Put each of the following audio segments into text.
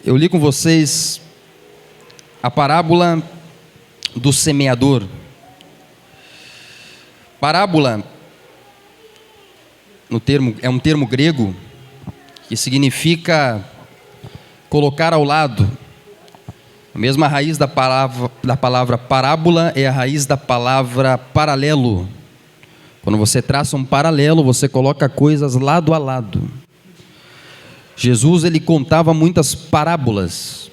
Eu li com vocês a parábola do semeador. Parábola é um termo grego que significa colocar ao lado. A mesma raiz da palavra parábola é a raiz da palavra paralelo. Quando você traça um paralelo, você coloca coisas lado a lado. Jesus, ele contava muitas parábolas,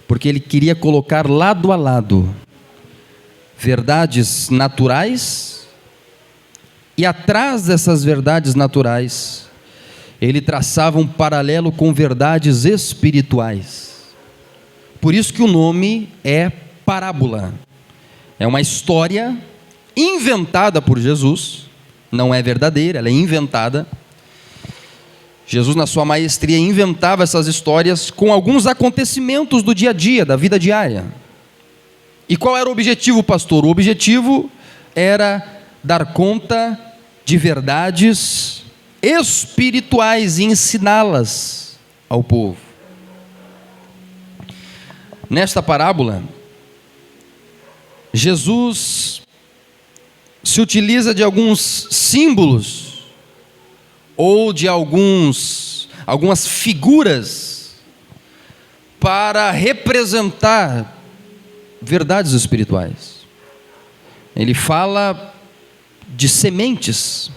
porque ele queria colocar lado a lado verdades naturais, e atrás dessas verdades naturais, ele traçava um paralelo com verdades espirituais. Por isso que o nome é parábola. É uma história inventada por Jesus, não é verdadeira, ela é inventada. Jesus, na sua maestria, inventava essas histórias com alguns acontecimentos do dia a dia, da vida diária. E qual era o objetivo, pastor? O objetivo era dar conta de verdades espirituais e ensiná-las ao povo. Nesta parábola, Jesus se utiliza de alguns símbolos ou de algumas figuras para representar verdades espirituais. Ele fala de sementes.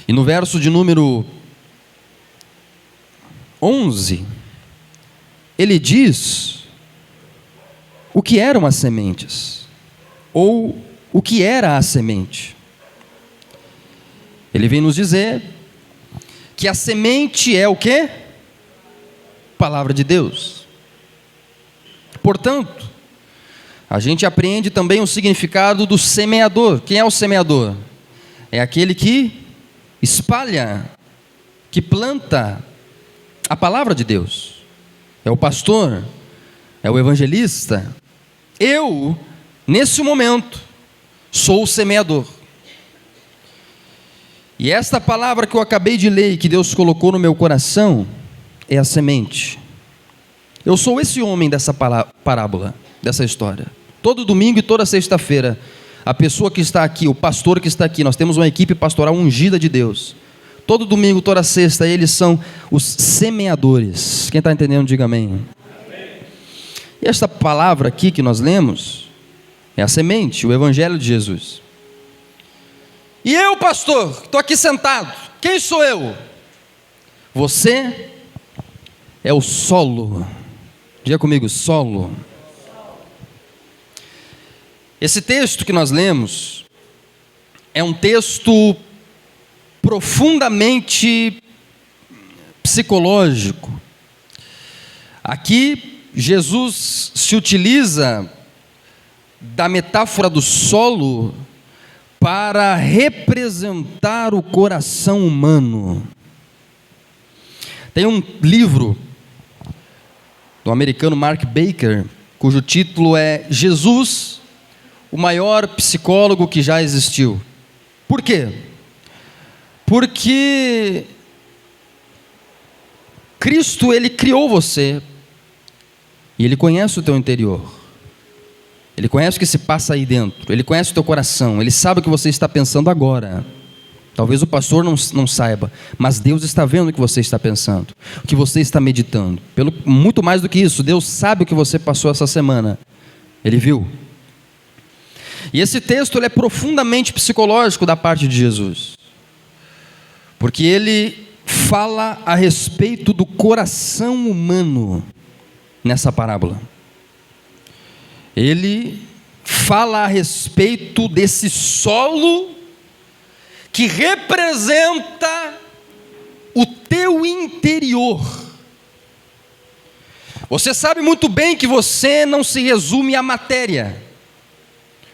E no verso de número 11, ele diz o que eram as sementes, ou o que era a semente. Ele vem nos dizer que a semente é o quê? Palavra de Deus. Portanto, a gente aprende também o significado do semeador. Quem é o semeador? É aquele que espalha, que planta a palavra de Deus. É o pastor, é o evangelista. Eu, nesse momento, sou o semeador. E esta palavra que eu acabei de ler, que Deus colocou no meu coração, é a semente. Eu sou esse homem dessa parábola, dessa história. Todo domingo e toda sexta-feira, a pessoa que está aqui, o pastor que está aqui, nós temos uma equipe pastoral ungida de Deus. Todo domingo, toda sexta, eles são os semeadores. Quem está entendendo, diga amém. Amém. E esta palavra aqui que nós lemos, é a semente, o evangelho de Jesus. E eu, pastor, estou aqui sentado, quem sou eu? Você é o solo. Diga comigo, solo. Esse texto que nós lemos é um texto profundamente psicológico. Aqui Jesus se utiliza da metáfora do solo para representar o coração humano. Tem um livro do americano Mark Baker, cujo título é Jesus, o maior psicólogo que já existiu. Por quê? Porque Cristo, ele criou você, e ele conhece o teu interior. Ele conhece o que se passa aí dentro. Ele conhece o teu coração. Ele sabe o que você está pensando agora. Talvez o pastor não saiba, mas Deus está vendo o que você está pensando, o que você está meditando. Muito mais do que isso, Deus sabe o que você passou essa semana. Ele viu. E esse texto ele é profundamente psicológico da parte de Jesus, porque ele fala a respeito do coração humano nessa parábola. Ele fala a respeito desse solo que representa o teu interior. Você sabe muito bem que você não se resume à matéria.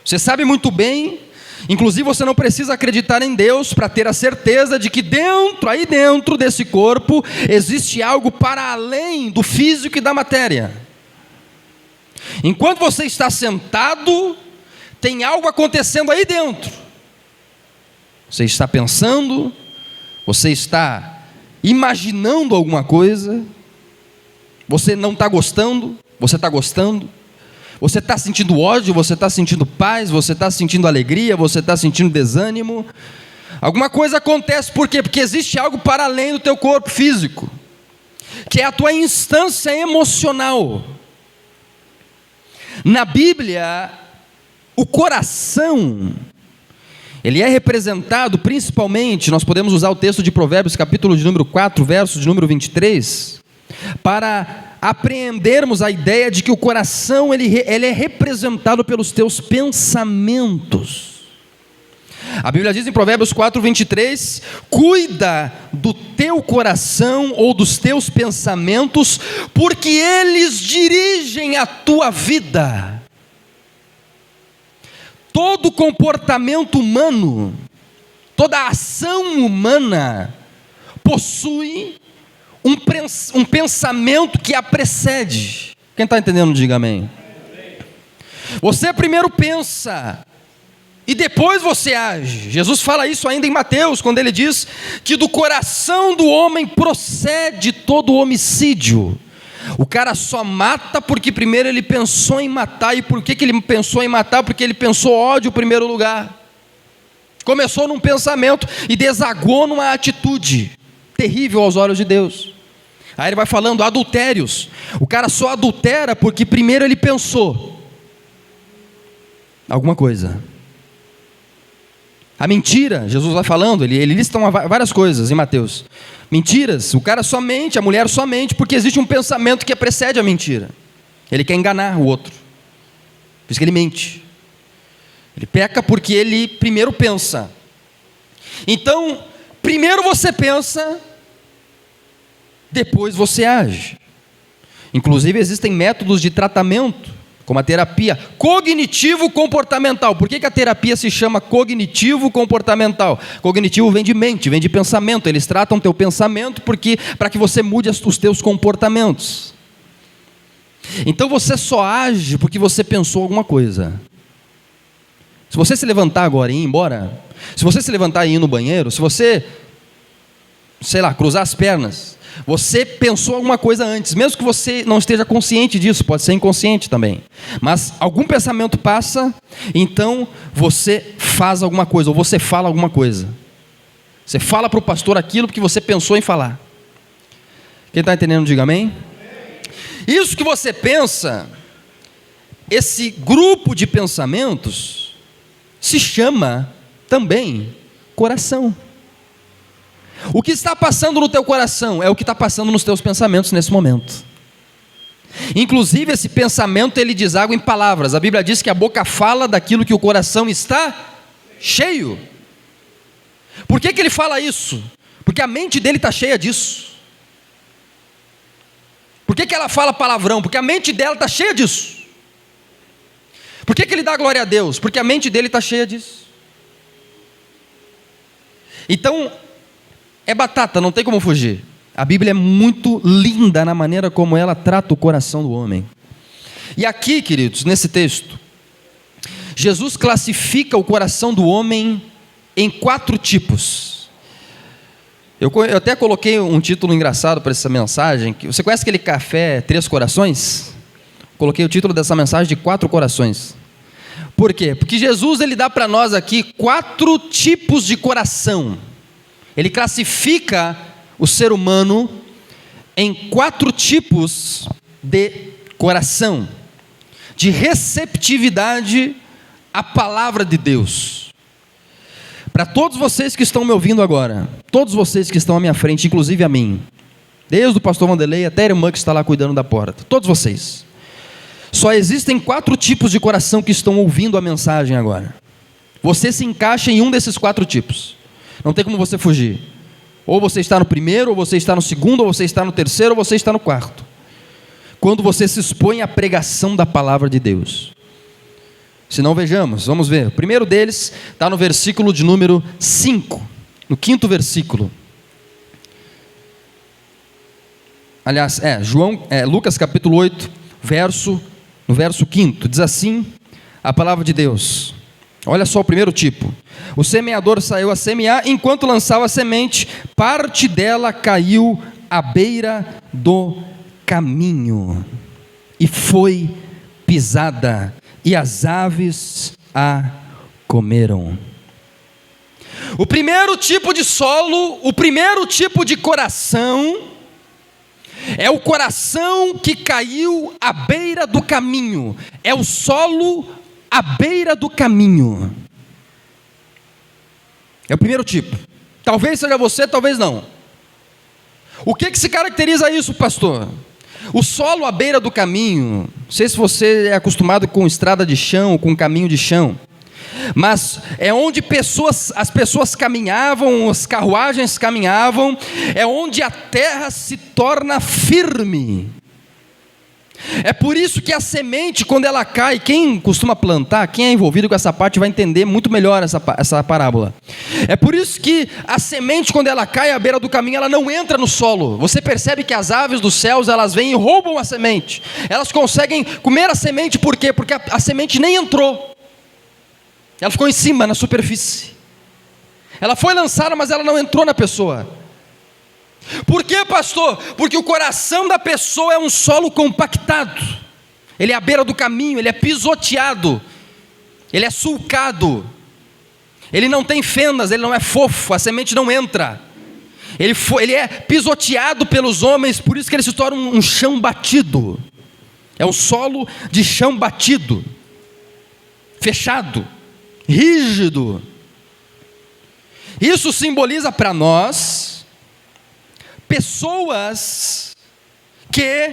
Você sabe muito bem, inclusive você não precisa acreditar em Deus para ter a certeza de que aí dentro desse corpo, existe algo para além do físico e da matéria. Enquanto você está sentado, tem algo acontecendo aí dentro. Você está pensando, você está imaginando alguma coisa, Você não está gostando, você está gostando. Você está sentindo ódio, você está sentindo paz, você está sentindo alegria, você está sentindo desânimo. Alguma coisa acontece, por quê? Porque existe algo para além do teu corpo físico, que é a tua instância emocional. Na Bíblia, o coração, ele é representado principalmente, nós podemos usar o texto de Provérbios, capítulo de número 4, verso de número 23, para apreendermos a ideia de que o coração, ele é representado pelos teus pensamentos. A Bíblia diz em Provérbios 4, 23, cuida do teu coração ou dos teus pensamentos, porque eles dirigem a tua vida. Todo comportamento humano, toda ação humana, possui um pensamento que a precede. Quem está entendendo, diga amém. Você primeiro pensa, e depois você age. Jesus fala isso ainda em Mateus, quando ele diz que do coração do homem procede todo homicídio. O cara só mata porque primeiro ele pensou em matar. E por que ele pensou em matar? Porque ele pensou ódio em primeiro lugar. Começou num pensamento e desagou numa atitude terrível aos olhos de Deus. Aí ele vai falando adultérios. O cara só adultera porque primeiro ele pensou alguma coisa. A mentira, Jesus vai falando, ele lista várias coisas em Mateus. Mentiras, o cara só mente, a mulher só mente porque existe um pensamento que precede a mentira. Ele quer enganar o outro, por isso que ele mente. Ele peca porque ele primeiro pensa. Então, primeiro você pensa, depois você age. Inclusive existem métodos de tratamento, como a terapia cognitivo-comportamental. Por que a terapia se chama cognitivo-comportamental? Cognitivo vem de mente, vem de pensamento. Eles tratam teu pensamento para que você mude os teus comportamentos. Então você só age porque você pensou alguma coisa. Se você se levantar agora e ir embora, se você se levantar e ir no banheiro, se você, cruzar as pernas, você pensou alguma coisa antes, mesmo que você não esteja consciente disso, pode ser inconsciente também. Mas algum pensamento passa, então você faz alguma coisa, ou você fala alguma coisa. Você fala para o pastor aquilo que você pensou em falar. Quem está entendendo, diga amém. Isso que você pensa, esse grupo de pensamentos, se chama também coração. O que está passando no teu coração é o que está passando nos teus pensamentos nesse momento. Inclusive esse pensamento ele deságua em palavras. A Bíblia diz que a boca fala daquilo que o coração está cheio. Por que ele fala isso? Porque a mente dele está cheia disso. Por que ela fala palavrão? Porque a mente dela está cheia disso. Por que ele dá glória a Deus? Porque a mente dele está cheia disso. Então, é batata, não tem como fugir. A Bíblia é muito linda na maneira como ela trata o coração do homem. E aqui, queridos, nesse texto, Jesus classifica o coração do homem em 4 tipos. Eu até coloquei um título engraçado para essa mensagem. Você conhece aquele café 3 corações? Coloquei o título dessa mensagem de 4 corações. Por quê? Porque Jesus ele dá para nós aqui 4 tipos de coração. Ele classifica o ser humano em 4 tipos de coração, de receptividade à palavra de Deus. Para todos vocês que estão me ouvindo agora, todos vocês que estão à minha frente, inclusive a mim, desde o pastor Vanderlei até a irmã que está lá cuidando da porta, todos vocês, só existem 4 tipos de coração que estão ouvindo a mensagem agora. Você se encaixa em um desses 4 tipos. Não tem como você fugir. Ou você está no primeiro, ou você está no segundo, ou você está no terceiro, ou você está no 4. Quando você se expõe à pregação da palavra de Deus. Se não, vamos ver. O primeiro deles está no versículo de número 5. No 5º versículo. Aliás, Lucas capítulo 8, no verso 5. Diz assim a palavra de Deus. Olha só o primeiro tipo. O semeador saiu a semear, enquanto lançava a semente, parte dela caiu à beira do caminho, e foi pisada, e as aves a comeram. O primeiro tipo de solo, o primeiro tipo de coração, é o coração que caiu à beira do caminho, é o solo à beira do caminho. É o primeiro tipo. Talvez seja você, talvez não. O que se caracteriza isso, pastor? O solo à beira do caminho, não sei se você é acostumado com estrada de chão, com caminho de chão, mas é onde as pessoas caminhavam, as carruagens caminhavam, é onde a terra se torna firme. É por isso que a semente, quando ela cai, quem costuma plantar, quem é envolvido com essa parte vai entender muito melhor essa parábola. É por isso que a semente, quando ela cai à beira do caminho, ela não entra no solo. Você percebe que as aves dos céus, elas vêm e roubam a semente. Elas conseguem comer a semente, por quê? Porque a semente nem entrou. Ela ficou em cima, na superfície. Ela foi lançada, mas ela não entrou na pessoa. Por quê, pastor? Porque o coração da pessoa é um solo compactado. Ele é à beira do caminho, ele é pisoteado, ele é sulcado, ele não tem fendas, ele não é fofo, a semente não entra. Ele é pisoteado pelos homens, por isso que ele se torna um chão batido. É um solo de chão batido, fechado, rígido. Isso simboliza para nós pessoas que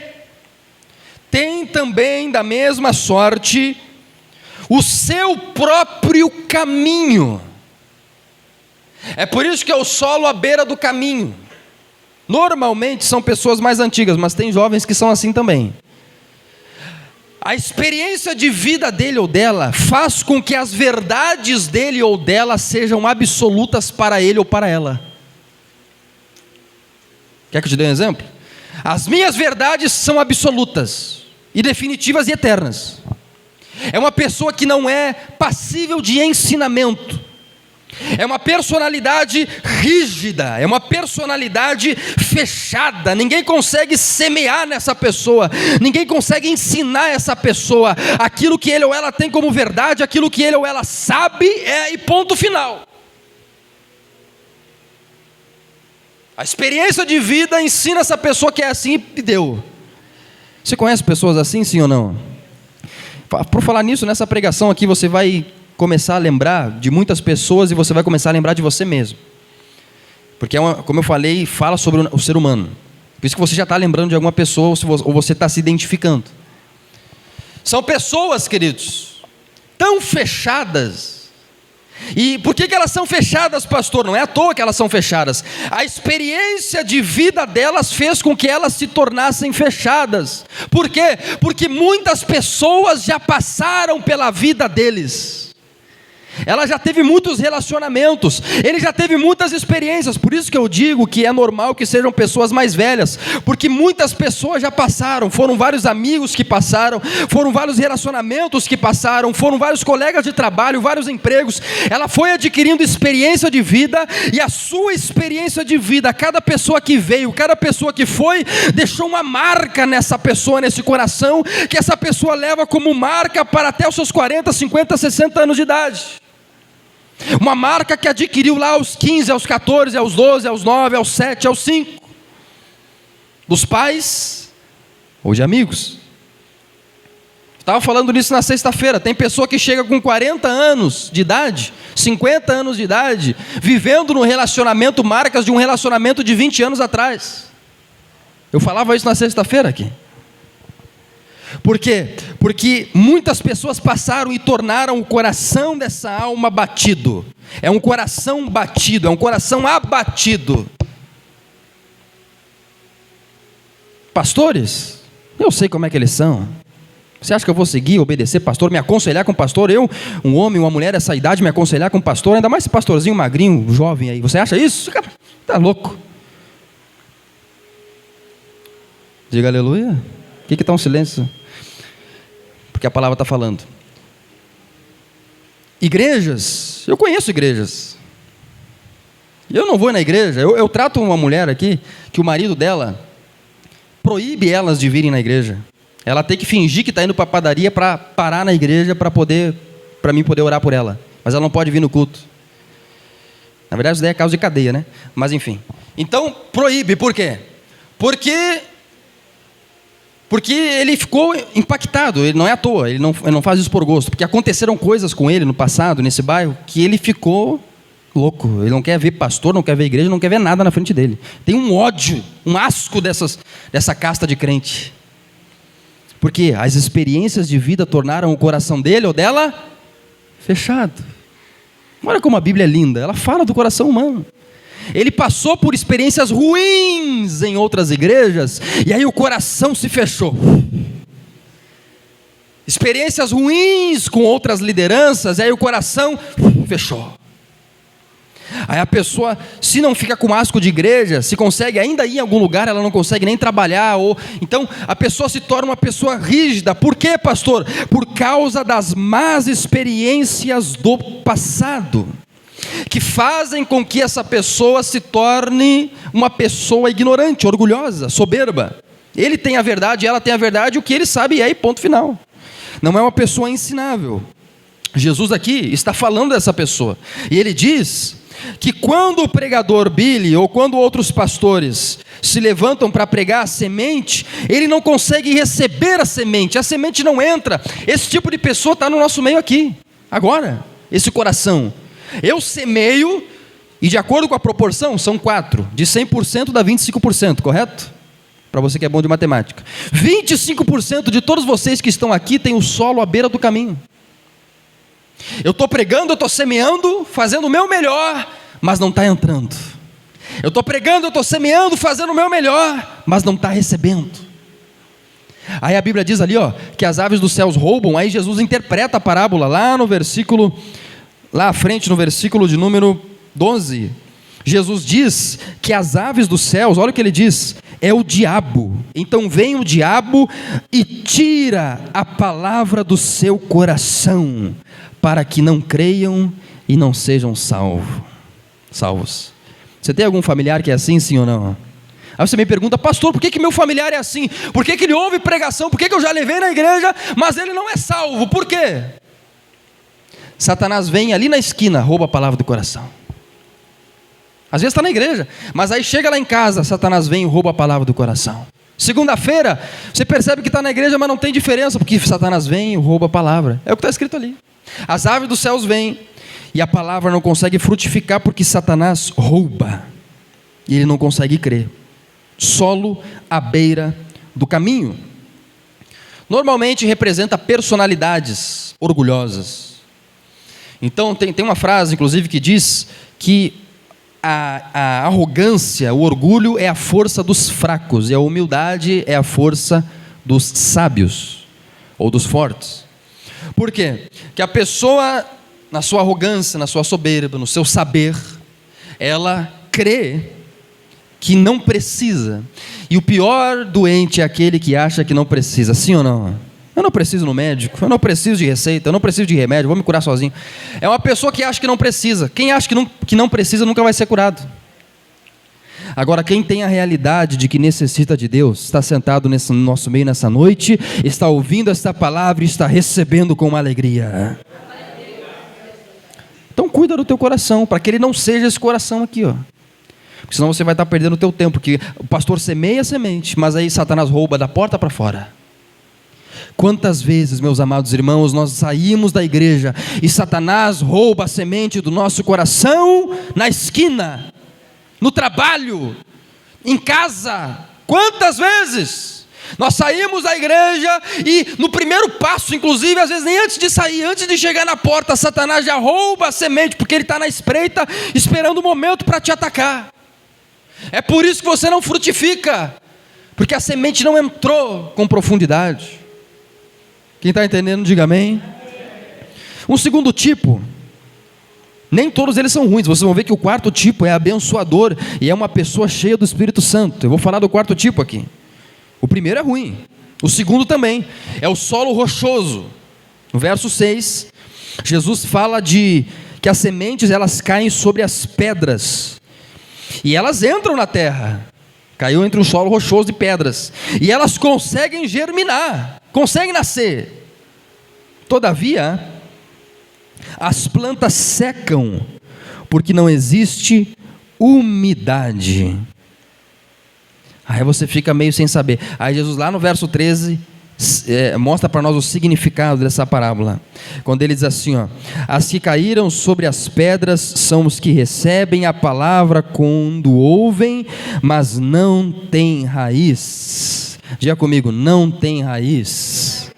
têm também da mesma sorte o seu próprio caminho. É por isso que é o solo à beira do caminho. Normalmente são pessoas mais antigas, mas tem jovens que são assim também. A experiência de vida dele ou dela faz com que as verdades dele ou dela sejam absolutas para ele ou para ela. Quer que eu te dê um exemplo? As minhas verdades são absolutas, e definitivas e eternas. É uma pessoa que não é passível de ensinamento. É uma personalidade rígida, é uma personalidade fechada. Ninguém consegue semear nessa pessoa, ninguém consegue ensinar essa pessoa aquilo que ele ou ela tem como verdade, aquilo que ele ou ela sabe, e ponto final. A experiência de vida ensina essa pessoa que é assim e deu. Você conhece pessoas assim, sim ou não? Por falar nisso, nessa pregação aqui você vai começar a lembrar de muitas pessoas e você vai começar a lembrar de você mesmo. Porque, como eu falei, fala sobre o ser humano. Por isso que você já está lembrando de alguma pessoa ou você está se identificando. São pessoas, queridos, tão fechadas. E por que elas são fechadas, pastor? Não é à toa que elas são fechadas. A experiência de vida delas fez com que elas se tornassem fechadas. Por quê? Porque muitas pessoas já passaram pela vida deles. Ela já teve muitos relacionamentos, ele já teve muitas experiências. Por isso que eu digo que é normal que sejam pessoas mais velhas, porque muitas pessoas já passaram. Foram vários amigos que passaram, foram vários relacionamentos que passaram, foram vários colegas de trabalho, vários empregos. Ela foi adquirindo experiência de vida, e a sua experiência de vida, cada pessoa que veio, cada pessoa que foi, deixou uma marca nessa pessoa, nesse coração, que essa pessoa leva como marca para até os seus 40, 50, 60 anos de idade. Uma marca que adquiriu lá aos 15, aos 14, aos 12, aos 9, aos 7, aos 5. Dos pais ou de amigos. Estava falando nisso na sexta-feira. Tem pessoa que chega com 40 anos de idade, 50 anos de idade, vivendo no relacionamento, marcas de um relacionamento de 20 anos atrás. Eu falava isso na sexta-feira aqui. Por quê? Porque muitas pessoas passaram e tornaram o coração dessa alma batido. É um coração batido, é um coração abatido. Pastores, eu sei como é que eles são. Você acha que eu vou seguir, obedecer pastor, me aconselhar com pastor? Eu, um homem, uma mulher dessa idade, me aconselhar com pastor? Ainda mais esse pastorzinho magrinho, jovem aí. Você acha isso? Tá louco. Diga aleluia. O que está um silêncio? Porque a palavra está falando. Igrejas, eu conheço igrejas. Eu não vou na igreja. Eu trato uma mulher aqui, que o marido dela proíbe elas de virem na igreja. Ela tem que fingir que está indo para a padaria para parar na igreja para mim poder orar por ela. Mas ela não pode vir no culto. Na verdade, isso daí é causa de cadeia, né? Mas enfim. Então, proíbe. Por quê? Porque ele ficou impactado. Ele não é à toa. Ele não faz isso por gosto. Porque aconteceram coisas com ele no passado, nesse bairro, que ele ficou louco. Ele não quer ver pastor, não quer ver igreja, não quer ver nada na frente dele. Tem um ódio, um asco dessa casta de crente. Porque as experiências de vida tornaram o coração dele ou dela fechado. Olha como a Bíblia é linda. Ela fala do coração humano. Ele passou por experiências ruins em outras igrejas, e aí o coração se fechou. Experiências ruins com outras lideranças, e aí o coração fechou. Aí a pessoa, se não fica com asco de igreja, se consegue ainda ir em algum lugar, ela não consegue nem trabalhar, então a pessoa se torna uma pessoa rígida. Por quê, pastor? Por causa das más experiências do passado, que fazem com que essa pessoa se torne uma pessoa ignorante, orgulhosa, soberba. Ele tem a verdade, ela tem a verdade, o que ele sabe é, e ponto final. Não é uma pessoa ensinável. Jesus aqui está falando dessa pessoa, e ele diz que quando o pregador Billy, ou quando outros pastores se levantam para pregar a semente, ele não consegue receber a semente não entra. Esse tipo de pessoa está no nosso meio aqui, agora, esse coração. Eu semeio, e de acordo com a proporção, são 4, de 100% dá 25%, correto? Para você que é bom de matemática. 25% de todos vocês que estão aqui têm o solo à beira do caminho. Eu estou pregando, eu estou semeando, fazendo o meu melhor, mas não está entrando. Eu estou pregando, eu estou semeando, fazendo o meu melhor, mas não está recebendo. Aí a Bíblia diz ali, que as aves dos céus roubam. Aí Jesus interpreta a parábola lá no versículo, lá à frente no versículo de número 12. Jesus diz que as aves dos céus, olha o que ele diz, é o diabo. Então vem o diabo e tira a palavra do seu coração, para que não creiam e não sejam salvos. Você tem algum familiar que é assim, sim ou não? Aí você me pergunta, pastor, por que meu familiar é assim? Por que ele ouve pregação? Por que eu já levei na igreja, mas ele não é salvo? Por quê? Satanás vem ali na esquina, rouba a palavra do coração. Às vezes está na igreja, mas aí chega lá em casa, Satanás vem e rouba a palavra do coração. Segunda-feira, você percebe que está na igreja, mas não tem diferença, porque Satanás vem e rouba a palavra. É o que está escrito ali. As aves dos céus vêm, e a palavra não consegue frutificar, porque Satanás rouba, e ele não consegue crer. Solo à beira do caminho. Normalmente representa personalidades orgulhosas. Então tem uma frase, inclusive, que diz que a arrogância, o orgulho é a força dos fracos, e a humildade é a força dos sábios, ou dos fortes. Por quê? Que a pessoa, na sua arrogância, na sua soberba, no seu saber, ela crê que não precisa. E o pior doente é aquele que acha que não precisa, sim ou não? Eu não preciso ir no médico, eu não preciso de receita, eu não preciso de remédio, vou me curar sozinho. É uma pessoa que acha que não precisa. Quem acha que não precisa nunca vai ser curado. Agora, quem tem a realidade de que necessita de Deus, está sentado no nosso meio nessa noite, está ouvindo esta palavra e está recebendo com uma alegria. Então cuida do teu coração, para que ele não seja esse coração aqui, Porque senão você vai estar perdendo o teu tempo, porque o pastor semeia a semente, mas aí Satanás rouba da porta para fora. Quantas vezes, meus amados irmãos, nós saímos da igreja e Satanás rouba a semente do nosso coração na esquina, no trabalho, em casa. Quantas vezes nós saímos da igreja e no primeiro passo, inclusive, às vezes nem antes de sair, antes de chegar na porta, Satanás já rouba a semente, porque ele está na espreita, esperando o momento para te atacar. É por isso que você não frutifica, porque a semente não entrou com profundidade. Quem está entendendo, diga amém. Um segundo tipo, nem todos eles são ruins. Vocês vão ver que o quarto tipo é abençoador e é uma pessoa cheia do Espírito Santo. Eu vou falar do quarto tipo aqui. O primeiro é ruim, o segundo também, é o solo rochoso. No verso 6, Jesus fala que as sementes elas caem sobre as pedras, e elas entram na terra, caiu entre um solo rochoso de pedras, e elas conseguem germinar, conseguem nascer. Todavia, as plantas secam, porque não existe umidade. Aí você fica meio sem saber. Aí Jesus lá no verso 13 mostra para nós o significado dessa parábola, quando ele diz assim, ó: as que caíram sobre as pedras são os que recebem a palavra quando ouvem, mas não têm raiz. Diga comigo, não tem raiz.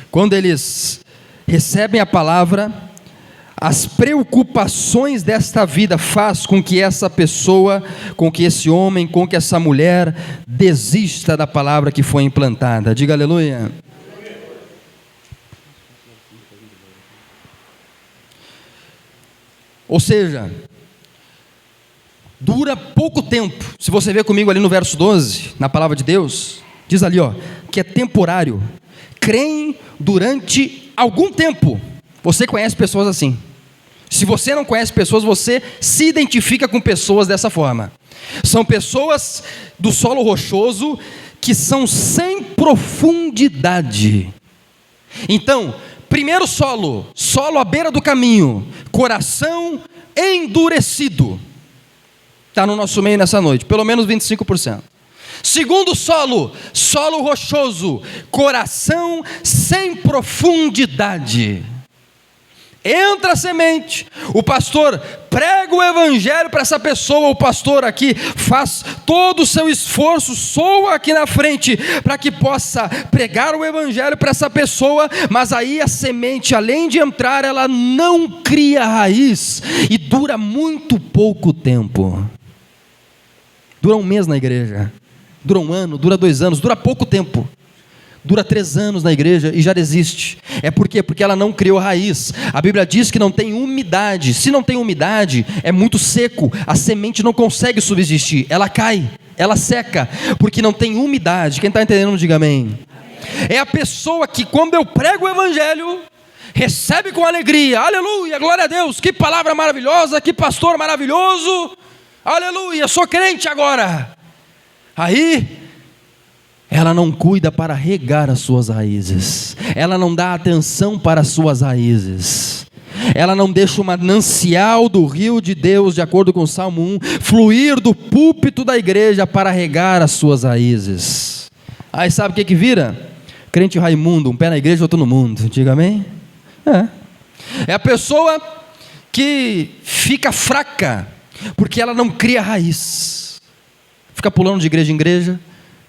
Quando eles recebem a palavra, as preocupações desta vida faz com que essa pessoa, com que esse homem, com que essa mulher desista da palavra que foi implantada. Diga aleluia. Ou seja, dura pouco tempo. Se você ver comigo ali no verso 12, na palavra de Deus, diz ali, ó, que é temporário. Creem durante algum tempo. Você conhece pessoas assim. Se você não conhece pessoas, você se identifica com pessoas dessa forma. São pessoas do solo rochoso que são sem profundidade. Então, primeiro solo à beira do caminho, coração endurecido. Está no nosso meio nessa noite, pelo menos 25%. Segundo solo rochoso, coração sem profundidade. Entra a semente, o pastor prega o evangelho para essa pessoa, o pastor aqui faz todo o seu esforço, soa aqui na frente, para que possa pregar o evangelho para essa pessoa, mas aí a semente, além de entrar, ela não cria raiz, e dura muito pouco tempo. Dura um mês na igreja, dura um ano, dura 2 anos, dura pouco tempo. Dura 3 anos na igreja e já desiste. É por quê? Porque ela não criou raiz. A Bíblia diz que não tem umidade. Se não tem umidade, é muito seco. A semente não consegue subsistir. Ela cai, ela seca, porque não tem umidade. Quem está entendendo, diga amém. É a pessoa que, quando eu prego o evangelho, recebe com alegria. Aleluia, glória a Deus. Que palavra maravilhosa, que pastor maravilhoso. Aleluia, sou crente agora. Aí ela não cuida para regar as suas raízes, ela não dá atenção para as suas raízes, ela não deixa o manancial do rio de Deus, de acordo com o Salmo 1, fluir do púlpito da igreja para regar as suas raízes. Aí sabe o que vira? Crente Raimundo, um pé na igreja, outro no mundo. Diga amém? É a pessoa que fica fraca, porque ela não cria raiz, fica pulando de igreja em igreja,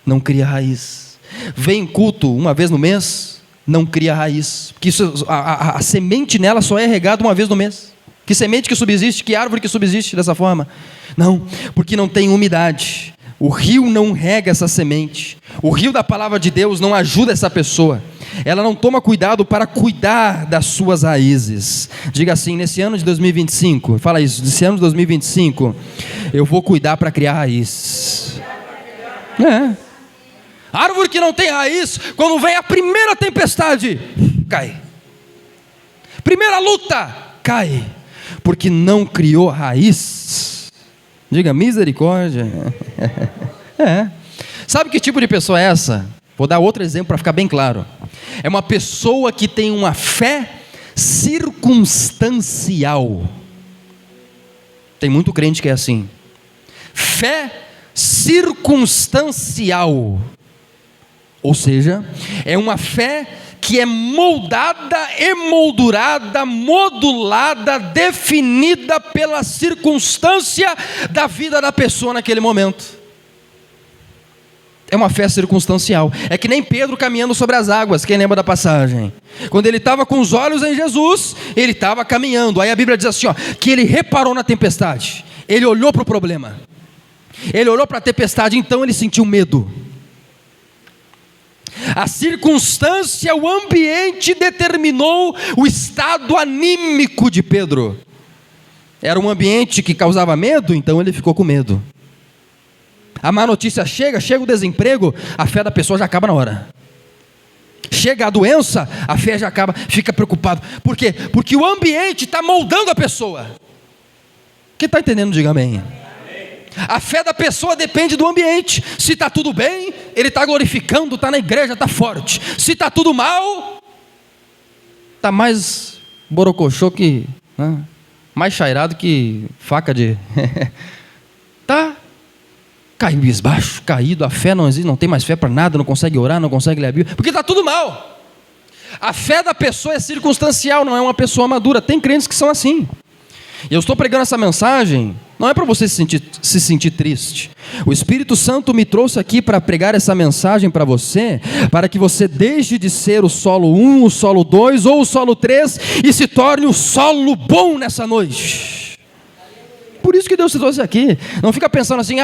não cria raiz. Vem em culto uma vez no mês, não cria raiz, porque a semente nela só é regada uma vez no mês. Que semente que subsiste, que árvore que subsiste dessa forma? Não, porque não tem umidade. O rio não rega essa semente, o rio da palavra de Deus não ajuda essa pessoa, ela não toma cuidado para cuidar das suas raízes. Diga assim: nesse ano de 2025, fala isso, nesse ano de 2025, eu vou cuidar para criar raiz. Árvore que não tem raiz, quando vem a primeira tempestade, cai. Primeira luta, cai. Porque não criou raiz. Diga misericórdia. Sabe que tipo de pessoa é essa? Vou dar outro exemplo para ficar bem claro. É uma pessoa que tem uma fé circunstancial. Tem muito crente que é assim. Fé circunstancial. Ou seja, é uma fé que é moldada, emoldurada, modulada, definida pela circunstância da vida da pessoa naquele momento. É uma fé circunstancial. É que nem Pedro caminhando sobre as águas. Quem lembra da passagem? Quando ele estava com os olhos em Jesus, ele estava caminhando. Aí a Bíblia diz assim, ó, que ele reparou na tempestade. Ele olhou para o problema. Ele olhou para a tempestade, então ele sentiu medo. A circunstância, o ambiente determinou o estado anímico de Pedro. Era um ambiente que causava medo, então ele ficou com medo. A má notícia chega o desemprego, a fé da pessoa já acaba na hora. Chega a doença, a fé já acaba, fica preocupado. Por quê? Porque o ambiente está moldando a pessoa. Quem está entendendo, diga amém. A fé da pessoa depende do ambiente. Se está tudo bem, ele está glorificando, está na igreja, está forte. Se está tudo mal, está mais borocochô que... mais chairado que faca de... Está cabisbaixo, caído, a fé não existe, não tem mais fé para nada, não consegue orar, não consegue ler a Bíblia, porque está tudo mal. A fé da pessoa é circunstancial, não é uma pessoa madura. Tem crentes que são assim. E eu estou pregando essa mensagem, não é para você se sentir triste. O Espírito Santo me trouxe aqui para pregar essa mensagem para você, para que você deixe de ser o solo 1, o solo 2 ou o solo 3 e se torne o solo bom nessa noite. Por isso que Deus te trouxe aqui. Não fica pensando assim,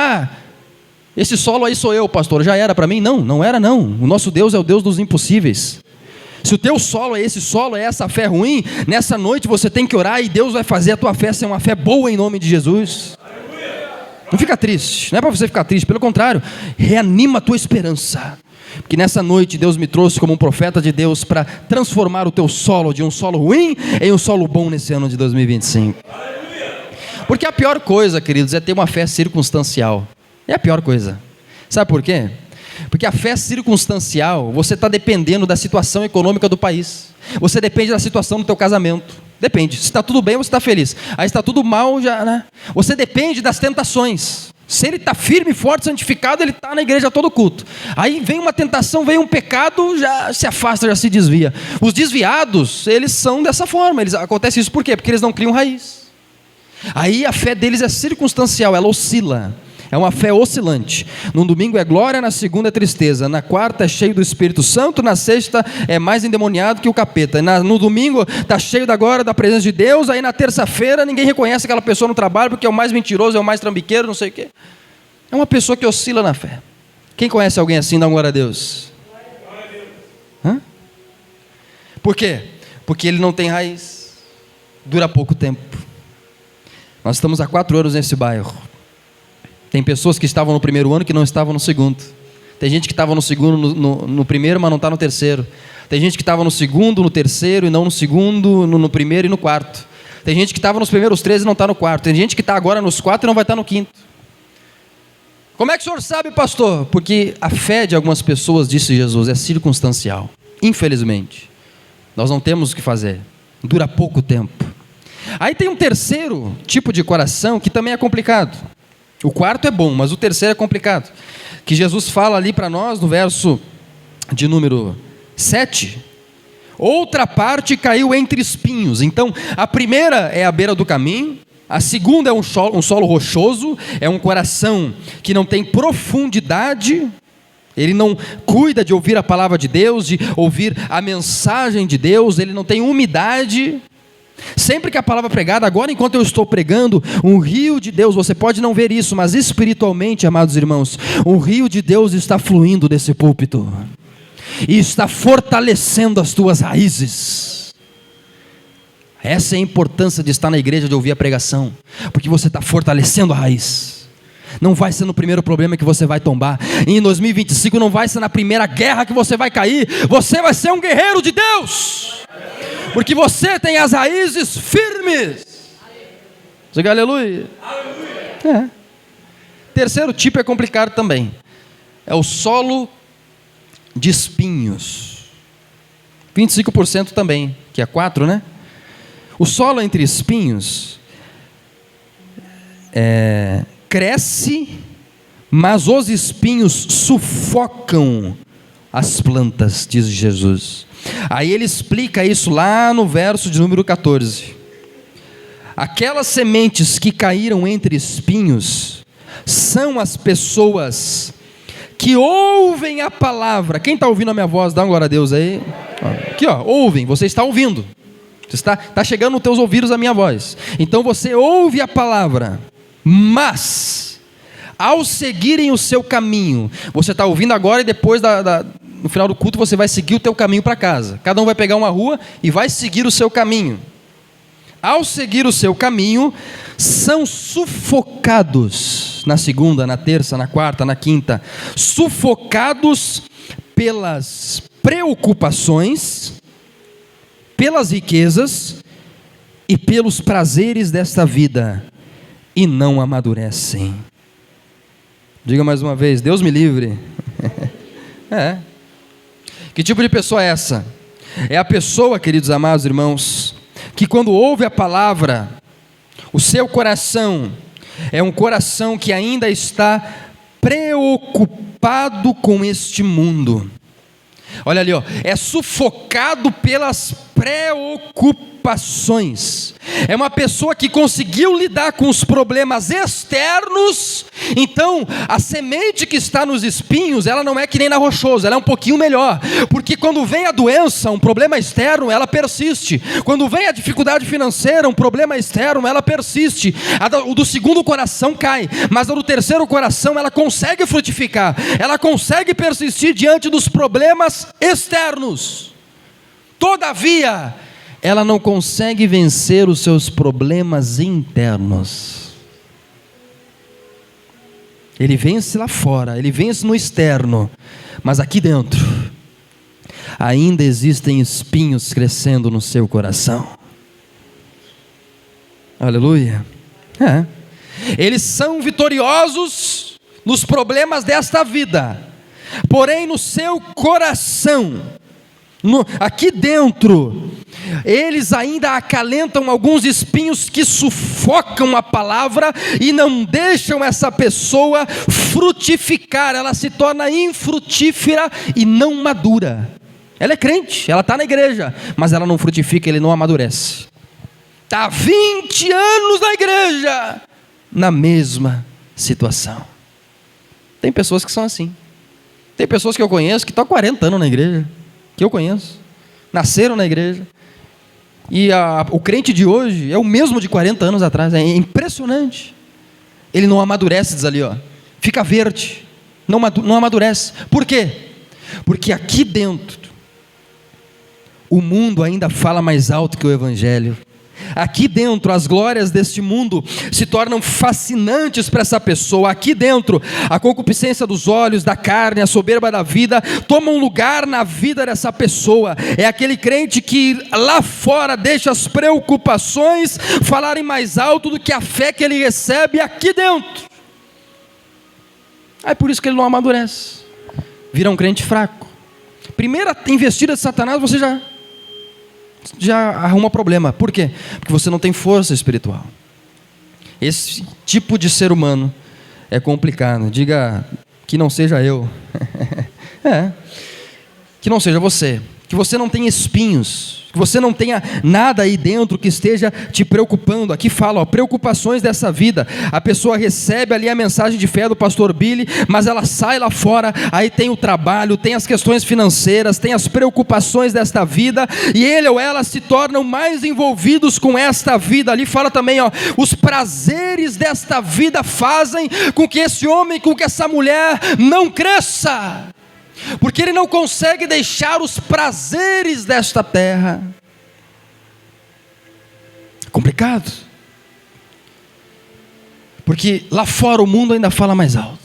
esse solo aí sou eu, pastor, já era para mim? Não, não era não. O nosso Deus é o Deus dos impossíveis. Se o teu solo é esse solo, é essa fé ruim, nessa noite você tem que orar e Deus vai fazer a tua fé ser uma fé boa em nome de Jesus. Não fica triste, não é para você ficar triste, pelo contrário, reanima a tua esperança. Porque nessa noite Deus me trouxe como um profeta de Deus para transformar o teu solo de um solo ruim em um solo bom nesse ano de 2025. Porque a pior coisa, queridos, é ter uma fé circunstancial. É a pior coisa. Sabe por quê? Porque a fé circunstancial, você está dependendo da situação econômica do país. Você depende da situação do teu casamento. Depende. Se está tudo bem, você está feliz. Aí está tudo mal, já, né? Você depende das tentações. Se ele está firme, forte, santificado, ele está na igreja a todo culto. Aí vem uma tentação, vem um pecado, já se afasta, já se desvia. Os desviados, eles são dessa forma. Acontece isso por quê? Porque eles não criam raiz. Aí a fé deles é circunstancial, ela oscila. É uma fé oscilante. No domingo é glória, na segunda é tristeza, na quarta é cheio do Espírito Santo, na sexta é mais endemoniado que o capeta, no domingo está cheio da presença de Deus, aí na terça-feira ninguém reconhece aquela pessoa no trabalho porque é o mais mentiroso, é o mais trambiqueiro, não sei o quê. É uma pessoa que oscila na fé. Quem conhece alguém assim, dá glória a Deus? Por quê? Porque ele não tem raiz, dura pouco tempo. Nós estamos há 4 anos nesse bairro. Tem pessoas que estavam no primeiro ano que não estavam no segundo. Tem gente que estava no segundo, no primeiro, mas não está no terceiro. Tem gente que estava no segundo, no terceiro, e não no segundo, no primeiro e no quarto. Tem gente que estava nos primeiros 3 e não está no quarto. Tem gente que está agora nos 4 e não vai estar no quinto. Como é que o senhor sabe, pastor? Porque a fé de algumas pessoas, disse Jesus, é circunstancial. Infelizmente. Nós não temos o que fazer. Dura pouco tempo. Aí tem um terceiro tipo de coração que também é complicado. O quarto é bom, mas o terceiro é complicado. Que Jesus fala ali para nós no verso de número 7. Outra parte caiu entre espinhos. Então, a primeira é à beira do caminho. A segunda é um solo rochoso. É um coração que não tem profundidade. Ele não cuida de ouvir a palavra de Deus, de ouvir a mensagem de Deus. Ele não tem umidade. Sempre que a palavra é pregada, agora enquanto eu estou pregando, um rio de Deus, você pode não ver isso, mas espiritualmente, amados irmãos, um rio de Deus está fluindo desse púlpito, e está fortalecendo as tuas raízes. Essa é a importância de estar na igreja, de ouvir a pregação, porque você está fortalecendo a raiz. Não vai ser no primeiro problema que você vai tombar, e em 2025 não vai ser na primeira guerra que você vai cair, você vai ser um guerreiro de Deus. Porque você tem as raízes firmes. Diga aleluia. Terceiro tipo é complicado também. É o solo de espinhos. 25% também, que é 4, né? O solo entre espinhos cresce, mas os espinhos sufocam as plantas, diz Jesus. Aí ele explica isso lá no verso de número 14. Aquelas sementes que caíram entre espinhos são as pessoas que ouvem a palavra. Quem está ouvindo a minha voz, dá uma glória a Deus aí. Aqui ó, ouvem, você está ouvindo. Está chegando nos teus ouvidos a minha voz. Então você ouve a palavra, mas ao seguirem o seu caminho, você está ouvindo agora e depois no final do culto você vai seguir o teu caminho para casa. Cada um vai pegar uma rua e vai seguir o seu caminho. Ao seguir o seu caminho, são sufocados na segunda, na terça, na quarta, na quinta, sufocados pelas preocupações, pelas riquezas e pelos prazeres desta vida, e não amadurecem. Diga mais uma vez: Deus me livre. Que tipo de pessoa é essa? É a pessoa, queridos amados irmãos, que quando ouve a palavra, o seu coração é um coração que ainda está preocupado com este mundo. Olha ali, é sufocado pelas preocupações. É uma pessoa que conseguiu lidar com os problemas externos. Então a semente que está nos espinhos, ela não é que nem na rochosa, ela é um pouquinho melhor, porque quando vem a doença, um problema externo, ela persiste. Quando vem a dificuldade financeira, um problema externo, ela persiste. O do segundo coração cai, mas a do terceiro coração, ela consegue frutificar, ela consegue persistir diante dos problemas externos. Todavia, ela não consegue vencer os seus problemas internos. Ele vence lá fora, ele vence no externo, mas aqui dentro ainda existem espinhos crescendo no seu coração. Aleluia. Eles são vitoriosos nos problemas desta vida, porém no seu coração, aqui dentro, eles ainda acalentam alguns espinhos que sufocam a palavra e não deixam essa pessoa frutificar. Ela se torna infrutífera e não madura. Ela é crente, ela está na igreja, mas ela não frutifica, ele não amadurece. Está há 20 anos na igreja, na mesma situação. Tem pessoas que são assim. Tem pessoas que eu conheço que estão há 40 anos na igreja, que eu conheço, nasceram na igreja, e o crente de hoje é o mesmo de 40 anos atrás. É impressionante. Ele não amadurece, diz ali, fica verde, não amadurece. Por quê? Porque aqui dentro o mundo ainda fala mais alto que o evangelho. Aqui dentro as glórias deste mundo se tornam fascinantes para essa pessoa. Aqui dentro a concupiscência dos olhos, da carne, a soberba da vida tomam lugar na vida dessa pessoa. É aquele crente que lá fora deixa as preocupações falarem mais alto do que a fé que ele recebe aqui dentro. É por isso que ele não amadurece, vira um crente fraco. Primeira investida de Satanás, você já arruma problema. Por quê? Porque você não tem força espiritual. Esse tipo de ser humano é complicado. Diga que não seja eu. Que não seja você. Que você não tenha espinhos, que você não tenha nada aí dentro que esteja te preocupando. Aqui fala, preocupações dessa vida. A pessoa recebe ali a mensagem de fé do pastor Billy, mas ela sai lá fora, aí tem o trabalho, tem as questões financeiras, tem as preocupações desta vida, e ele ou ela se tornam mais envolvidos com esta vida. Ali fala também, os prazeres desta vida fazem com que esse homem, com que essa mulher não cresça, porque ele não consegue deixar os prazeres desta terra. Complicado, porque lá fora o mundo ainda fala mais alto.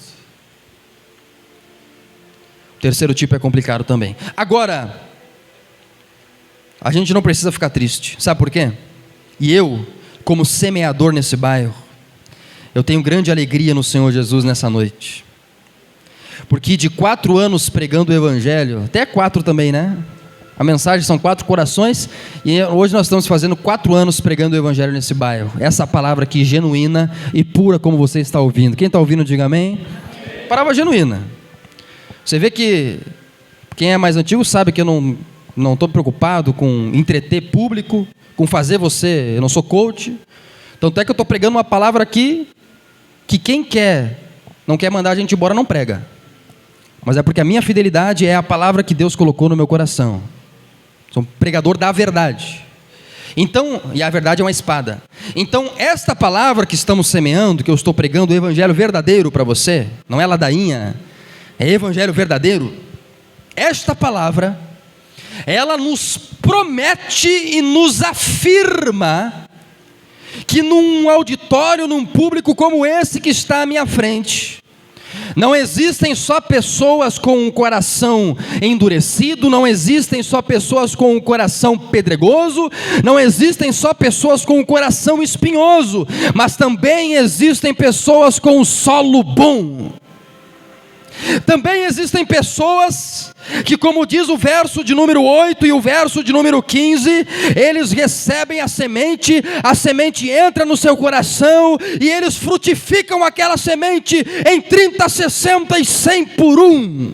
O terceiro tipo é complicado também. Agora, a gente não precisa ficar triste, sabe por quê? E eu, como semeador nesse bairro, eu tenho grande alegria no Senhor Jesus nessa noite. Porque de 4 anos pregando o evangelho, até 4 também, né? A mensagem são 4 corações, e hoje nós estamos fazendo 4 anos pregando o evangelho nesse bairro. Essa palavra aqui, genuína e pura, como você está ouvindo. Quem está ouvindo, diga amém. Palavra genuína. Você vê que quem é mais antigo sabe que eu não estou preocupado com entreter público, com fazer você, eu não sou coach. Tanto é que eu estou pregando uma palavra aqui, que quem não quer mandar a gente embora, não prega. Mas é porque a minha fidelidade é a palavra que Deus colocou no meu coração. Sou um pregador da verdade. Então, e a verdade é uma espada. Então, esta palavra que estamos semeando, que eu estou pregando, o evangelho verdadeiro para você, não é ladainha, é evangelho verdadeiro. Esta palavra, ela nos promete e nos afirma que num auditório, num público como esse que está à minha frente, não existem só pessoas com um coração endurecido, não existem só pessoas com um coração pedregoso, não existem só pessoas com um coração espinhoso, mas também existem pessoas com um solo bom. Também existem pessoas que, como diz o verso de número 8 e o verso de número 15, eles recebem a semente entra no seu coração e eles frutificam aquela semente em 30, 60 e 100 por um.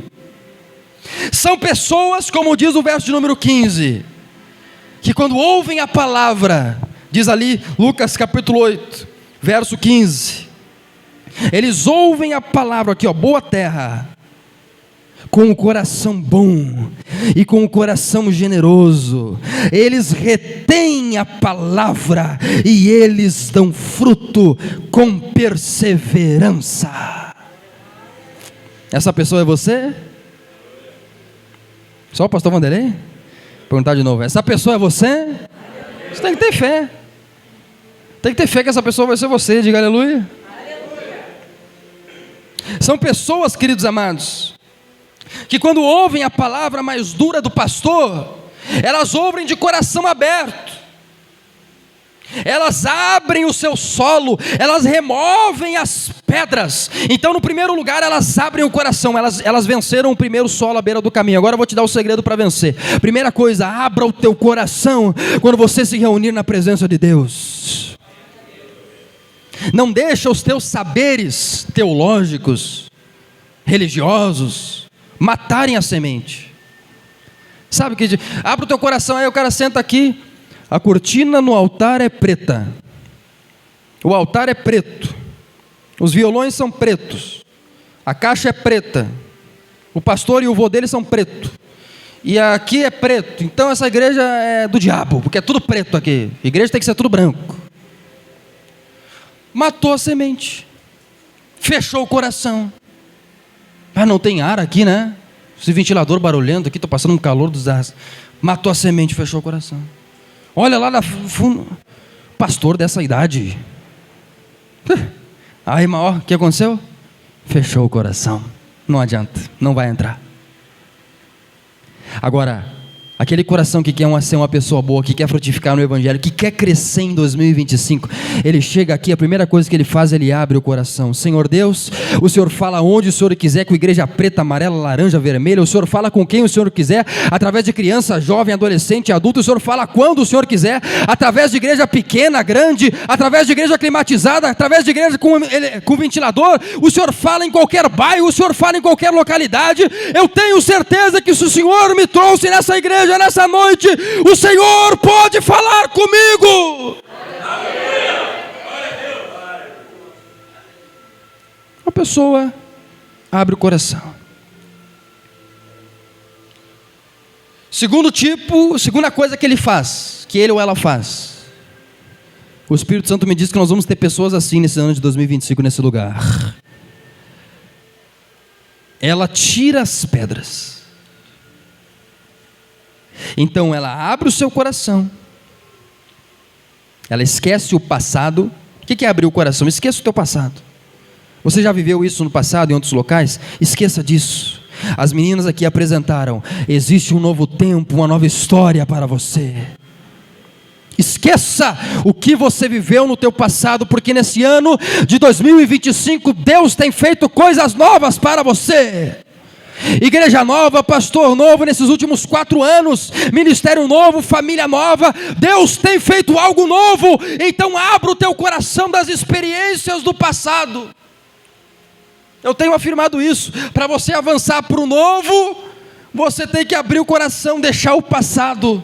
São pessoas, como diz o verso de número 15, que quando ouvem a palavra, diz ali Lucas capítulo 8, verso 15, eles ouvem a palavra aqui, boa terra, com o coração bom e com o coração generoso, eles retêm a palavra e eles dão fruto com perseverança. Essa pessoa é você? Só o pastor Vanderlei? Vou perguntar de novo, essa pessoa é você? Você tem que ter fé. Tem que ter fé que essa pessoa vai ser você, diga aleluia. São pessoas, queridos amados, que quando ouvem a palavra mais dura do pastor, elas ouvem de coração aberto, elas abrem o seu solo, elas removem as pedras. Então, no primeiro lugar, elas abrem o coração, elas venceram o primeiro solo à beira do caminho. Agora eu vou te dar o segredo para vencer. Primeira coisa, abra o teu coração quando você se reunir na presença de Deus. Não deixa os teus saberes teológicos, religiosos, matarem a semente. Sabe o que diz? Abre o teu coração, aí o cara senta aqui, a cortina no altar é preta, o altar é preto, os violões são pretos, a caixa é preta, o pastor e o vô dele são pretos, e aqui é preto. Então essa igreja é do diabo, porque é tudo preto aqui. A igreja tem que ser tudo branco. Matou a semente, fechou o coração. Não tem ar aqui, né? Esse ventilador barulhento aqui, estou passando um calor dos ar. Matou a semente, fechou o coração. Olha lá no fundo, pastor dessa idade. Aí, irmão, o que aconteceu? Fechou o coração. Não adianta, não vai entrar. Agora, aquele coração que quer ser uma pessoa boa, que quer frutificar no Evangelho, que quer crescer em 2025, ele chega aqui, a primeira coisa que ele faz, ele abre o coração. Senhor Deus, o Senhor fala onde o Senhor quiser, com igreja preta, amarela, laranja, vermelha, o Senhor fala com quem o Senhor quiser, através de criança, jovem, adolescente, adulto, o Senhor fala quando o Senhor quiser, através de igreja pequena, grande, através de igreja climatizada, através de igreja com ventilador, o Senhor fala em qualquer bairro, o Senhor fala em qualquer localidade. Eu tenho certeza que se o Senhor me trouxe nessa igreja, nessa noite, o Senhor pode falar comigo. A pessoa abre o coração. Segunda coisa que ele faz, que ele ou ela faz. O Espírito Santo me diz que nós vamos ter pessoas assim nesse ano de 2025 nesse lugar. Ela tira as pedras. Então ela abre o seu coração, ela esquece o passado. O que é abrir o coração? Esqueça o teu passado. Você já viveu isso no passado em outros locais? Esqueça disso. As meninas aqui apresentaram, existe um novo tempo, uma nova história para você. Esqueça o que você viveu no teu passado, porque nesse ano de 2025 Deus tem feito coisas novas para você. Igreja nova, pastor novo nesses últimos 4 anos, ministério novo, família nova, Deus tem feito algo novo. Então abra o teu coração das experiências do passado. Eu tenho afirmado isso, para você avançar para o novo, você tem que abrir o coração, deixar o passado,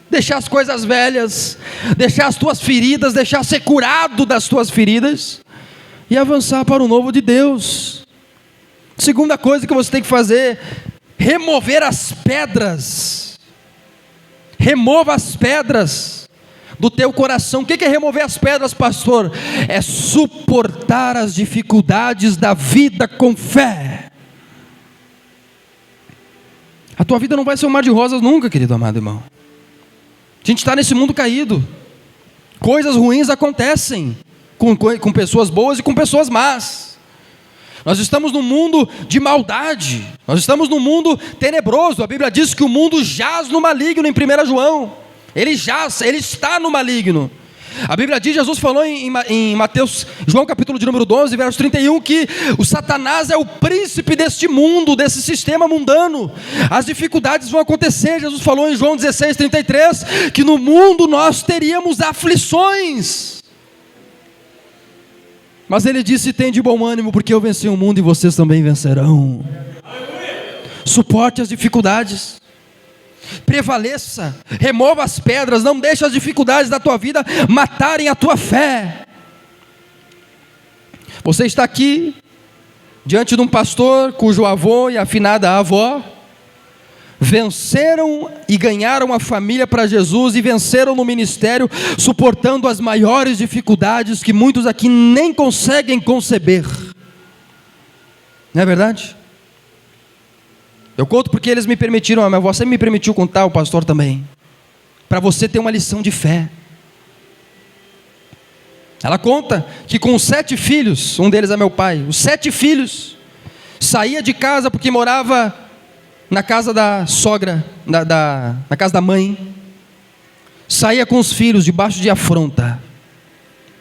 deixar as coisas velhas, deixar as tuas feridas, deixar ser curado das tuas feridas, e avançar para o novo de Deus. Segunda coisa que você tem que fazer, remover as pedras. Remova as pedras do teu coração. O que é remover as pedras, pastor? É suportar as dificuldades da vida com fé. A tua vida não vai ser um mar de rosas nunca, querido amado irmão. A gente está nesse mundo caído. Coisas ruins acontecem com pessoas boas e com pessoas más. Nós estamos num mundo de maldade, nós estamos num mundo tenebroso. A Bíblia diz que o mundo jaz no maligno em 1 João. Ele jaz, ele está no maligno. A Bíblia diz, Jesus falou em Mateus, João capítulo de número 12, verso 31, que o Satanás é o príncipe deste mundo, desse sistema mundano. As dificuldades vão acontecer. Jesus falou em João 16, 33, que no mundo nós teríamos aflições. Mas ele disse: tem de bom ânimo, porque eu venci o mundo e vocês também vencerão. Suporte as dificuldades. Prevaleça, remova as pedras, não deixe as dificuldades da tua vida matarem a tua fé. Você está aqui diante de um pastor cujo avô e afinada avó venceram e ganharam a família para Jesus e venceram no ministério, suportando as maiores dificuldades que muitos aqui nem conseguem conceber. Não é verdade? Eu conto porque eles me permitiram, a minha avó sempre me permitiu contar, o pastor também, para você ter uma lição de fé. Ela conta que com 7 filhos, um deles é meu pai, os 7 filhos, saía de casa porque morava na casa da sogra, na casa da mãe, saía com os filhos debaixo de afronta,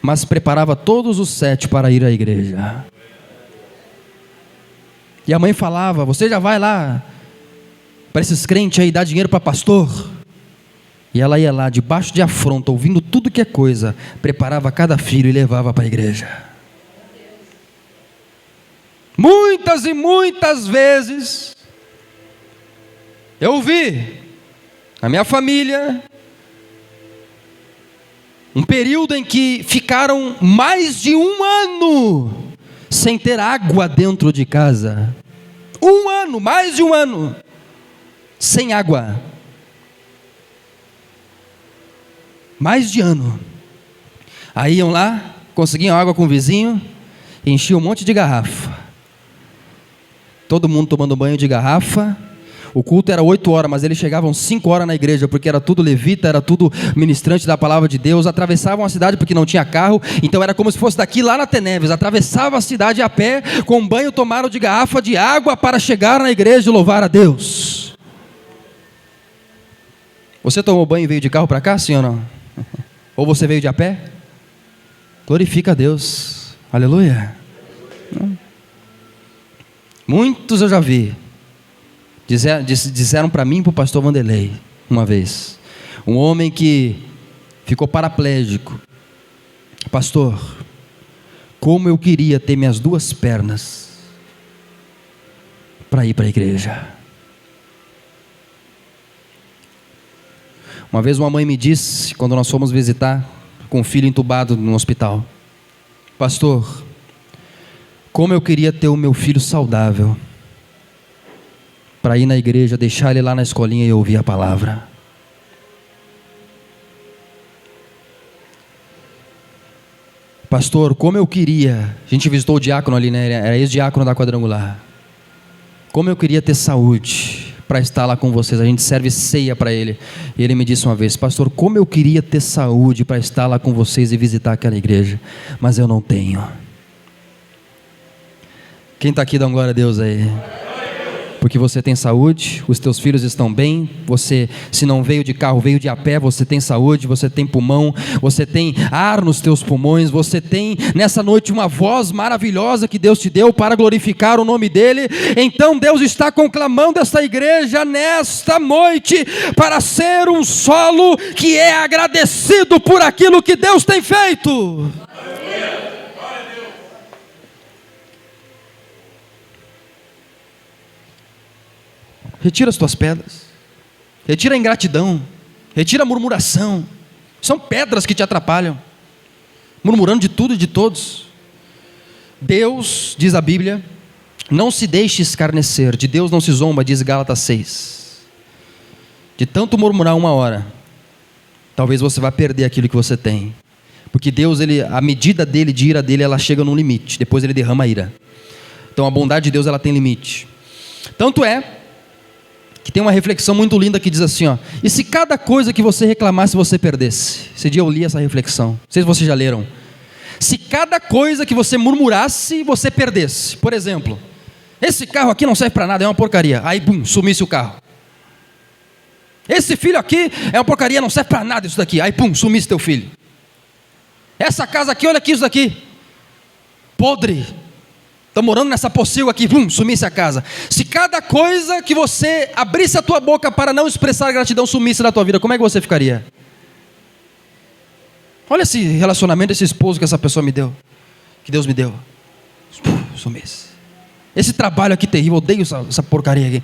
mas preparava todos os 7 para ir à igreja. E a mãe falava: você já vai lá para esses crentes aí dar dinheiro para pastor? E ela ia lá debaixo de afronta, ouvindo tudo que é coisa, preparava cada filho e levava para a igreja. Muitas e muitas vezes eu vi na minha família um período em que ficaram mais de 1 ano sem ter água dentro de casa. 1 ano, mais de 1 ano, sem água. Mais de ano. Aí iam lá, conseguiam água com o vizinho, enchiam um monte de garrafa. Todo mundo tomando banho de garrafa. O culto era 8 horas, mas eles chegavam 5 horas na igreja, porque era tudo levita, era tudo ministrante da palavra de Deus. Atravessavam a cidade porque não tinha carro, então era como se fosse daqui lá na Teneves. Atravessavam a cidade a pé, com banho tomaram de garrafa de água para chegar na igreja e louvar a Deus. Você tomou banho e veio de carro para cá, sim ou não? Ou você veio de a pé? Glorifica a Deus, aleluia. Muitos eu já vi. Disseram para mim e para o pastor Vanderlei uma vez, um homem que ficou paraplégico: pastor, como eu queria ter minhas 2 pernas para ir para a igreja. Uma vez uma mãe me disse, quando nós fomos visitar com um filho entubado no hospital: pastor, como eu queria ter o meu filho saudável para ir na igreja, deixar ele lá na escolinha e ouvir a palavra. Pastor, como eu queria, a gente visitou o diácono ali, né? Era ex-diácono da Quadrangular. Como eu queria ter saúde para estar lá com vocês. A gente serve ceia para ele. E ele me disse uma vez: pastor, como eu queria ter saúde para estar lá com vocês e visitar aquela igreja, mas eu não tenho. Quem está aqui dá glória a Deus aí? Porque você tem saúde, os teus filhos estão bem, você, se não veio de carro, veio de a pé, você tem saúde, você tem pulmão, você tem ar nos teus pulmões, você tem nessa noite uma voz maravilhosa que Deus te deu para glorificar o nome dEle. Então Deus está conclamando esta igreja nesta noite para ser um solo que é agradecido por aquilo que Deus tem feito. Retira as tuas pedras, retira a ingratidão, retira a murmuração. São pedras que te atrapalham, murmurando de tudo e de todos. Deus, diz a Bíblia, não se deixe escarnecer, de Deus não se zomba, diz Gálatas 6. De tanto murmurar 1 hora, talvez você vá perder aquilo que você tem, porque Deus, a medida dele, de ira dele, ela chega num limite, depois ele derrama a ira. Então a bondade de Deus, ela tem limite. Tanto é que tem uma reflexão muito linda que diz assim, ó: e se cada coisa que você reclamasse você perdesse? Esse dia eu li essa reflexão, não sei se vocês já leram. Se cada coisa que você murmurasse você perdesse, por exemplo, esse carro aqui não serve para nada, é uma porcaria, aí bum, sumisse o carro. Esse filho aqui é uma porcaria, não serve para nada isso daqui, aí pum, sumisse teu filho. Essa casa aqui, olha aqui, isso daqui, podre. Estou morando nessa pocilga aqui, sumisse a casa. Se cada coisa que você abrisse a tua boca para não expressar gratidão sumisse da tua vida, como é que você ficaria? Olha esse relacionamento, esse esposo que essa pessoa me deu, que Deus me deu, sumisse. Esse trabalho aqui terrível, odeio essa porcaria aqui.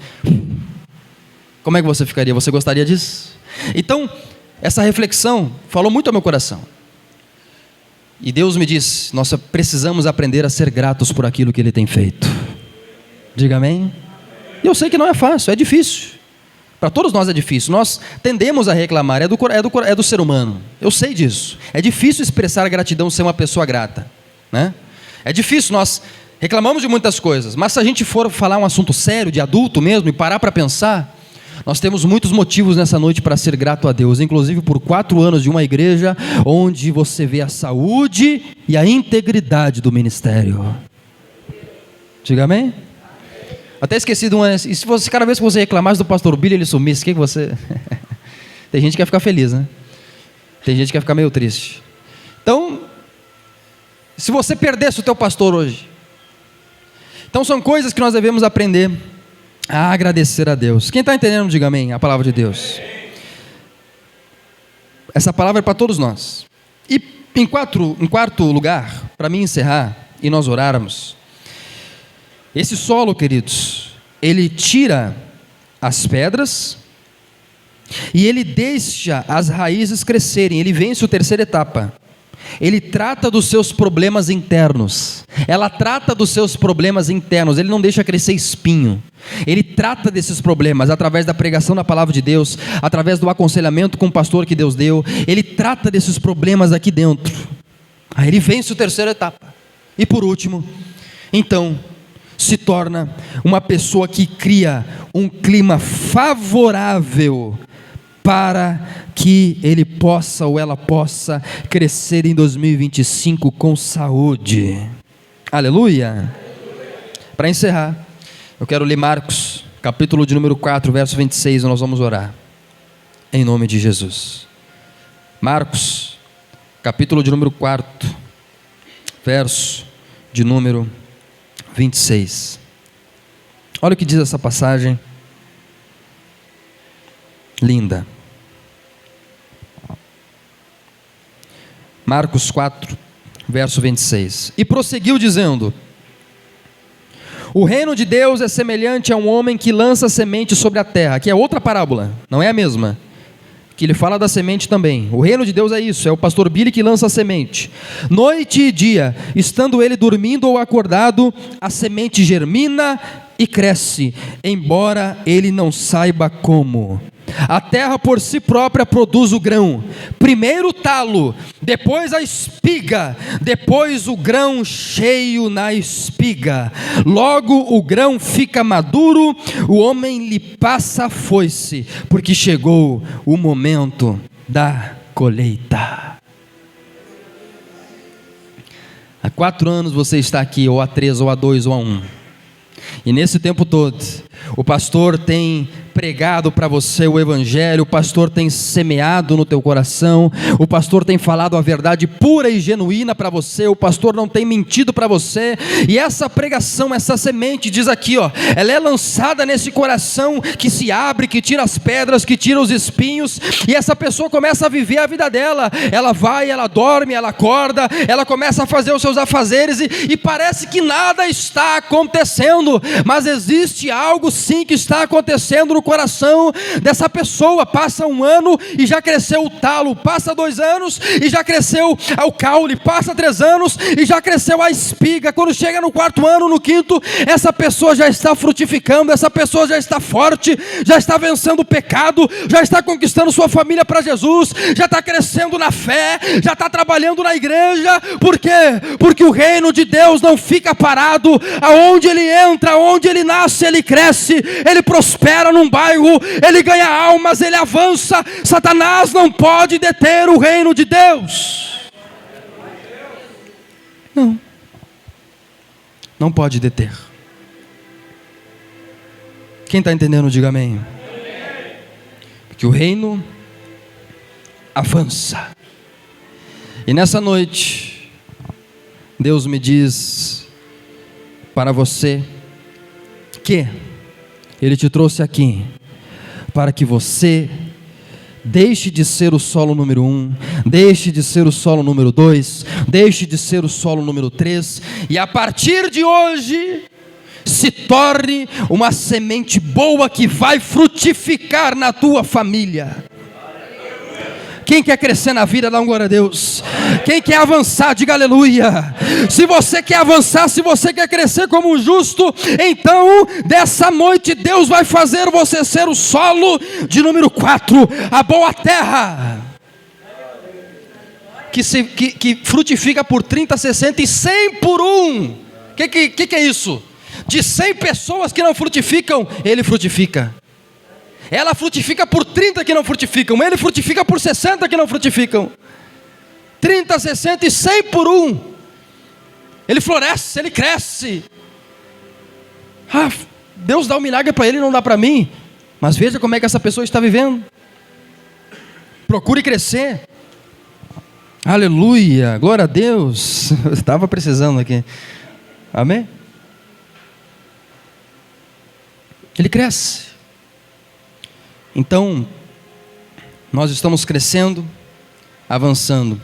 Como é que você ficaria? Você gostaria disso? Então, essa reflexão falou muito ao meu coração. E Deus me disse, nós precisamos aprender a ser gratos por aquilo que Ele tem feito. Diga amém? E eu sei que não é fácil, é difícil. Para todos nós é difícil. Nós tendemos a reclamar, é do ser humano. Eu sei disso. É difícil expressar gratidão ser uma pessoa grata, né? É difícil, nós reclamamos de muitas coisas. Mas se a gente for falar um assunto sério, de adulto mesmo, e parar para pensar, nós temos muitos motivos nessa noite para ser grato a Deus, inclusive por 4 anos de uma igreja onde você vê a saúde e a integridade do ministério. Diga amém? Até esqueci de uma. E se você, cada vez que você reclamasse do pastor Billy, ele sumisse, o que você. Tem gente que quer ficar feliz, né? Tem gente que quer ficar meio triste. Então, se você perdesse o teu pastor hoje, então são coisas que nós devemos aprender a agradecer a Deus. Quem está entendendo, diga amém, a palavra de Deus. Essa palavra é para todos nós. E em quarto lugar, para mim encerrar e nós orarmos, esse solo, queridos, ele tira as pedras e ele deixa as raízes crescerem. Ele vence a terceira etapa. Ele trata dos seus problemas internos. Ela trata dos seus problemas internos. Ele não deixa crescer espinho. Ele trata desses problemas através da pregação da palavra de Deus, através do aconselhamento com o pastor que Deus deu. Ele trata desses problemas aqui dentro. Aí ele vence a terceira etapa. E por último, então, se torna uma pessoa que cria um clima favorável para que ele possa ou ela possa crescer em 2025 com saúde. Aleluia! Para encerrar, eu quero ler Marcos, capítulo de número 4, verso 26, e nós vamos orar, em nome de Jesus. Marcos, capítulo de número 4, verso de número 26. Olha o que diz essa passagem linda. Marcos 4, verso 26. E prosseguiu dizendo: o reino de Deus é semelhante a um homem que lança semente sobre a terra. Aqui é outra parábola, não é a mesma, que ele fala da semente também. O reino de Deus é isso, é o pastor Billy que lança a semente. Noite e dia, estando ele dormindo ou acordado, a semente germina e cresce, embora ele não saiba como. A terra por si própria produz o grão, primeiro o talo, depois a espiga, depois o grão cheio na espiga. Logo o grão fica maduro, o homem lhe passa a foice, porque chegou o momento da colheita. Há 4 anos você está aqui, ou há 3, ou há 2, ou há 1. E nesse tempo todo, o pastor tem pregado para você o evangelho, o pastor tem semeado no teu coração, o pastor tem falado a verdade pura e genuína para você, o pastor não tem mentido para você, e essa pregação, essa semente, diz aqui, ó, ela é lançada nesse coração que se abre, que tira as pedras, que tira os espinhos, e essa pessoa começa a viver a vida dela. Ela vai, ela dorme, ela acorda, ela começa a fazer os seus afazeres, e parece que nada está acontecendo, mas existe algo sim que está acontecendo no coração dessa pessoa. Passa 1 ano e já cresceu o talo, passa 2 anos e já cresceu o caule, passa 3 anos e já cresceu a espiga. Quando chega no 4º ano, no 5º, essa pessoa já está frutificando, essa pessoa já está forte, já está vencendo o pecado, já está conquistando sua família para Jesus, já está crescendo na fé, já está trabalhando na igreja. Por quê? Porque o reino de Deus não fica parado. Aonde ele entra, aonde ele nasce, ele cresce, ele prospera num bairro, ele ganha almas, ele avança. Satanás não pode deter o reino de Deus. Não pode deter. Quem está entendendo, diga amém. Porque o reino avança. E nessa noite, Deus me diz para você que Ele te trouxe aqui para que você deixe de ser o solo número 1, deixe de ser o solo número 2, deixe de ser o solo número 3, e a partir de hoje, se torne uma semente boa que vai frutificar na tua família. Quem quer crescer na vida, dá um glória a Deus. Quem quer avançar, diga aleluia. Se você quer avançar, se você quer crescer como um justo, então dessa noite Deus vai fazer você ser o solo de número 4, a boa terra, que frutifica por 30, 60 e 100 por 1. Que é isso? De 100 pessoas que não frutificam, Ele frutifica. Ela frutifica por 30 que não frutificam, Ele frutifica por 60 que não frutificam. 30, 60 e 100 por 1. Ele floresce, Ele cresce. Deus dá um milagre para ele e não dá para mim. Mas veja como é que essa pessoa está vivendo. Procure crescer. Aleluia, glória a Deus. Eu estava precisando aqui. Amém? Ele cresce. Então, nós estamos crescendo, avançando.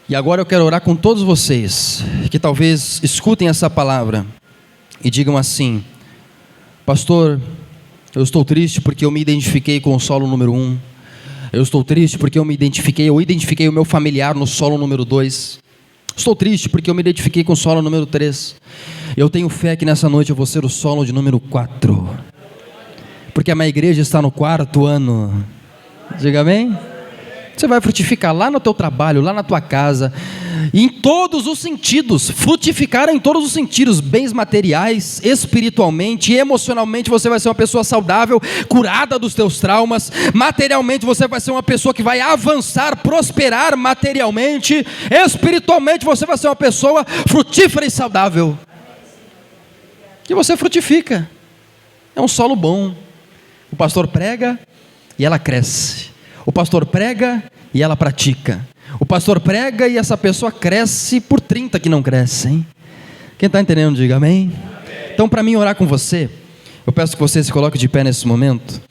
E agora eu quero orar com todos vocês, que talvez escutem essa palavra e digam assim: pastor, eu estou triste porque eu me identifiquei com o solo número 1. Eu estou triste porque eu identifiquei o meu familiar no solo número 2. Estou triste porque eu me identifiquei com o solo número 3. Eu tenho fé que nessa noite eu vou ser o solo de número 4. Porque a minha igreja está no 4º ano. Diga amém? Você vai frutificar lá no teu trabalho, lá na tua casa, em todos os sentidos, frutificar em todos os sentidos, bens materiais, espiritualmente, emocionalmente você vai ser uma pessoa saudável, curada dos teus traumas, materialmente você vai ser uma pessoa que vai avançar, prosperar materialmente, espiritualmente você vai ser uma pessoa frutífera e saudável, que você frutifica, é um solo bom. O pastor prega e ela cresce. O pastor prega e ela pratica. O pastor prega e essa pessoa cresce por 30 que não crescem. Quem está entendendo, diga amém. Então, para mim orar com você, eu peço que você se coloque de pé nesse momento.